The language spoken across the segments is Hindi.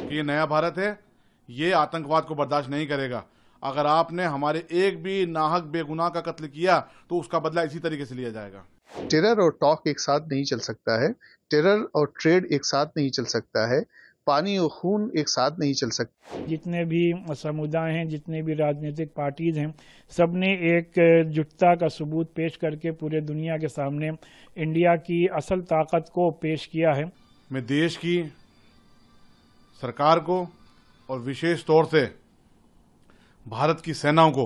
कि ये नया भारत है, ये आतंकवाद को बर्दाश्त नहीं करेगा। अगर आपने हमारे एक भी नाहक बेगुनाह का कत्ल किया तो उसका बदला इसी तरीके से लिया जाएगा। टेरर और टॉक एक साथ नहीं चल सकता है। टेरर और ट्रेड एक साथ नहीं चल सकता है। पानी और खून एक साथ नहीं चल सकता। जितने भी समुदाय हैं, जितने भी राजनीतिक पार्टीज हैं, सबने एकजुटता का सबूत पेश करके पूरे दुनिया के सामने इंडिया की असल ताकत को पेश किया है। मैं देश की सरकार को और विशेष तौर से भारत की सेनाओं को,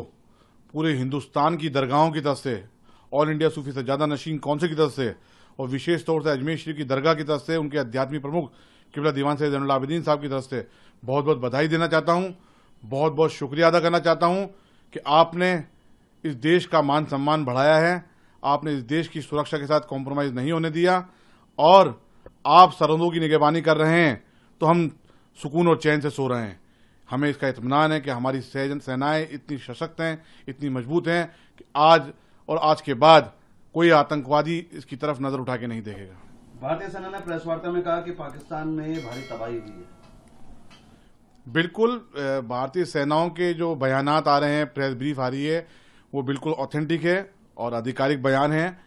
पूरे हिंदुस्तान की दरगाहों की तरफ से, ऑल इंडिया सूफी सज्जादा नशीन काउंसिल की तरफ से और विशेष तौर से अजमेर शरीफ की दरगाह की तरफ से उनके आध्यात्मिक प्रमुख किबला दीवान सैयद ज़ैनुल आबिदीन साहब की तरफ से बहुत बहुत बधाई देना चाहता हूं, बहुत बहुत शुक्रिया अदा करना चाहता हूं कि आपने इस देश का मान सम्मान बढ़ाया है, आपने इस देश की सुरक्षा के साथ कॉम्प्रोमाइज नहीं होने दिया और आप सरहदों की निगरानी कर रहे हैं तो हम सुकून और चैन से सो रहे हैं। हमें इसका इत्मीनान है कि हमारी सेनाएं इतनी सशक्त हैं, इतनी मजबूत हैं कि आज के बाद कोई आतंकवादी इसकी तरफ नजर उठा के नहीं देखेगा। भारतीय सेना ने प्रेस वार्ता में कहा कि पाकिस्तान में भारी तबाही हुई है। बिल्कुल, भारतीय सेनाओं के जो बयानात आ रहे हैं, प्रेस ब्रीफ आ रही है, वो बिल्कुल ऑथेंटिक है और आधिकारिक बयान है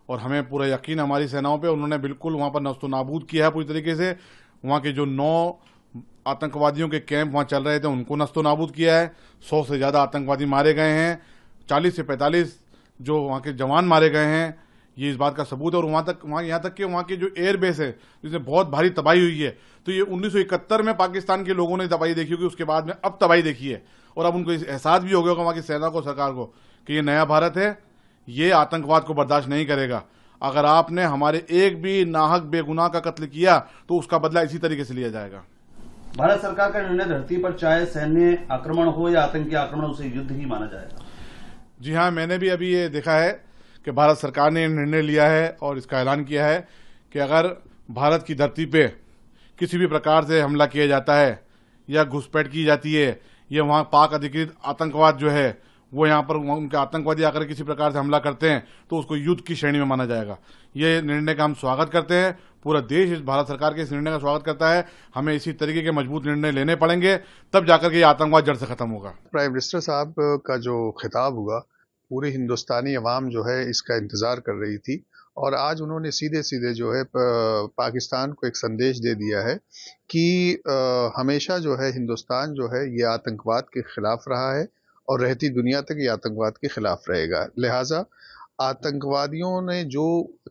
और हमें पूरा यकीन है हमारी सेनाओं पे। उन्होंने बिल्कुल वहां पर नस्तो नाबूद किया है पूरी तरीके से। वहां के जो 9 आतंकवादियों के कैंप वहां चल रहे थे उनको नस्तो नाबूद किया है। 100 से ज्यादा आतंकवादी मारे गए हैं, 40 से 45 जो वहां के जवान मारे गए हैं, ये इस बात का सबूत है। और यहाँ तक कि वहां के जो एयरबेस है जिसमें बहुत भारी तबाही हुई है, तो ये 1971 में पाकिस्तान के लोगों ने तबाही देखी होगी, उसके बाद में अब तबाही देखी है और अब उनको एहसास भी हो गया होगा वहां की सेना को, सरकार को, कि ये नया भारत है, ये आतंकवाद को बर्दाश्त नहीं करेगा। अगर आपने हमारे एक भी नाहक बेगुनाह का कत्ल किया तो उसका बदला इसी तरीके से लिया जाएगा। भारत सरकार का निर्णय धरती पर चाहे सैन्य आक्रमण हो या आतंकी आक्रमण, उसे युद्ध ही माना जाएगा। जी हाँ, मैंने भी अभी ये देखा है कि भारत सरकार ने निर्णय लिया है और इसका ऐलान किया है कि अगर भारत की धरती पे किसी भी प्रकार से हमला किया जाता है या घुसपैठ की जाती है या वहां पाक अधिकृत आतंकवाद जो है वो यहाँ पर उनके आतंकवादी आकर किसी प्रकार से हमला करते हैं तो उसको युद्ध की श्रेणी में माना जाएगा। ये निर्णय का हम स्वागत करते हैं, पूरा देश इस भारत सरकार के इस निर्णय का स्वागत करता है। हमें इसी तरीके के मजबूत निर्णय लेने पड़ेंगे, तब जाकर के ये आतंकवाद जड़ से खत्म होगा। प्राइम मिनिस्टर साहब का जो खिताब हुआ, पूरी हिंदुस्तानी अवाम जो है इसका इंतजार कर रही थी और आज उन्होंने सीधे सीधे जो है पाकिस्तान को एक संदेश दे दिया है कि हमेशा जो है हिंदुस्तान जो है ये आतंकवाद के खिलाफ रहा है और रहती दुनिया तक ये आतंकवाद के खिलाफ रहेगा। लिहाजा आतंकवादियों ने जो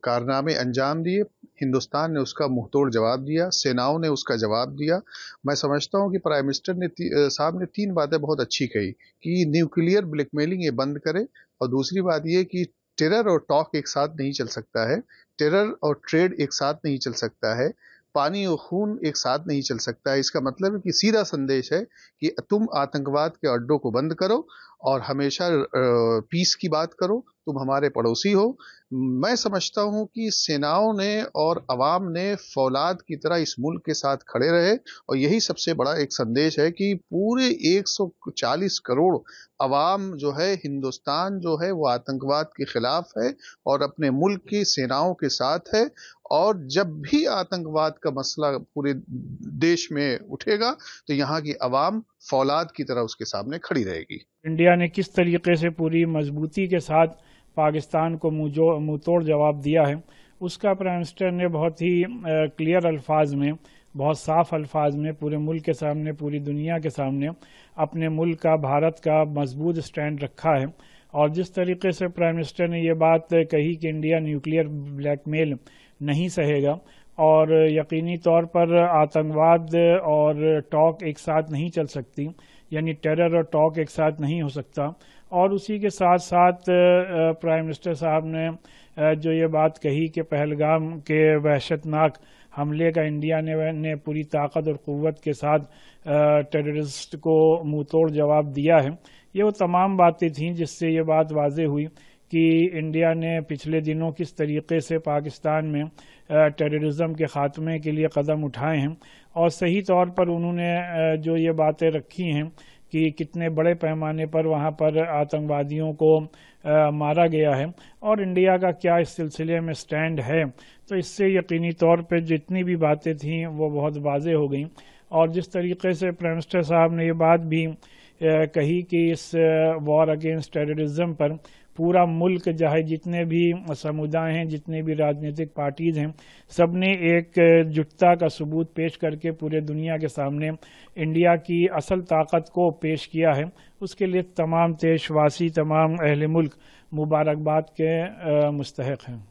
कारनामे अंजाम दिए, हिंदुस्तान ने उसका मुंहतोड़ जवाब दिया, सेनाओं ने उसका जवाब दिया। मैं समझता हूं कि प्राइम मिनिस्टर ने साहब ने 3 बातें बहुत अच्छी कही कि न्यूक्लियर ब्लैकमेलिंग ये बंद करे और दूसरी बात ये कि टेरर और टॉक एक साथ नहीं चल सकता है, टेरर और ट्रेड एक साथ नहीं चल सकता है, पानी और खून एक साथ नहीं चल सकता है। इसका मतलब है कि सीधा संदेश है कि तुम आतंकवाद के अड्डों को बंद करो और हमेशा पीस की बात करो, तुम हमारे पड़ोसी हो। मैं समझता हूं कि सेनाओं ने और अवाम ने फौलाद की तरह इस मुल्क के साथ खड़े रहे और यही सबसे बड़ा एक संदेश है कि पूरे 140 करोड़ अवाम जो है, हिंदुस्तान जो है वो आतंकवाद के खिलाफ है और अपने मुल्क की सेनाओं के साथ है। और जब भी आतंकवाद का मसला पूरे देश में उठेगा तो यहाँ की अवाम फौलाद की तरह उसके सामने खड़ी रहेगी। इंडिया ने किस तरीके से पूरी मजबूती के साथ पाकिस्तान को मुंहतोड़ जवाब दिया है, उसका प्राइम मिनिस्टर ने बहुत ही क्लियर अल्फाज में, बहुत साफ अल्फाज में पूरे मुल्क के सामने, पूरी दुनिया के सामने अपने मुल्क का, भारत का मजबूत स्टैंड रखा है। और जिस तरीके से प्राइम मिनिस्टर ने ये बात कही कि इंडिया न्यूक्लियर ब्लैकमेल नहीं सहेगा और यकीनी तौर पर आतंकवाद और टॉक एक साथ नहीं चल सकती, यानी टेरर और टॉक एक साथ नहीं हो सकता। और उसी के साथ साथ प्राइम मिनिस्टर साहब ने जो ये बात कही कि पहलगाम के वहशतनाक हमले का इंडिया ने पूरी ताकत और क़ुव्वत के साथ टेररिस्ट को मुंहतोड़ जवाब दिया है, ये वो तमाम बातें थीं जिससे ये बात वाज़ेह हुई कि इंडिया ने पिछले दिनों किस तरीके से पाकिस्तान में टेररिज्म के ख़ात्मे के लिए कदम उठाए हैं। और सही तौर पर उन्होंने जो ये बातें रखी हैं कि कितने बड़े पैमाने पर वहाँ पर आतंकवादियों को मारा गया है और इंडिया का क्या इस सिलसिले में स्टैंड है, तो इससे यकीनी तौर पे जितनी भी बातें थीं वो बहुत वाज़ेह हो गई। और जिस तरीके से प्राइम मिनिस्टर साहब ने ये बात भी कही कि इस वॉर अगेंस्ट टेररिज्म पर पूरा मुल्क चाहे जितने भी समुदाय हैं, जितने भी राजनीतिक पार्टीज हैं, सब ने एक जुटता का सबूत पेश करके पूरे दुनिया के सामने इंडिया की असल ताकत को पेश किया है। उसके लिए तमाम देशवासी, तमाम अहले मुल्क मुबारकबाद के मुस्तहक हैं।